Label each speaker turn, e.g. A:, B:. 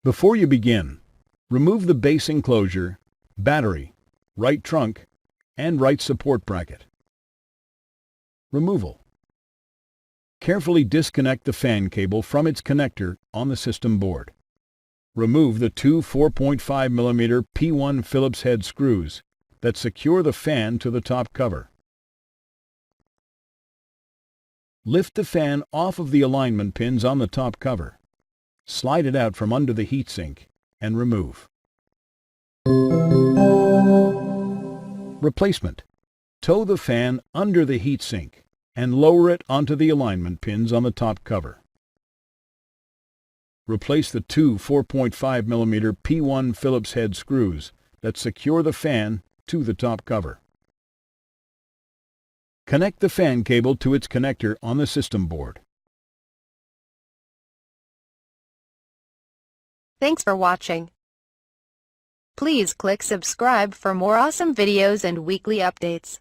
A: Before you begin, remove the base enclosure, battery, right trunk, and right support bracket. Removal. Carefully disconnect the fan cable from its connector on the system board. Remove the two 4.5 mm P1 Phillips head screws that secure the fan to the top cover. Lift the fan off of the alignment pins on the top cover. Slide it out from under the heatsink and remove. Replacement. Tow the fan under the heatsink and lower it onto the alignment pins on the top cover. Replace the two 4.5 mm P1 Phillips head screws that secure the fan to the top cover. Connect the fan cable to its connector on the system board.
B: Thanks for watching. Please click subscribe for more awesome videos and weekly updates.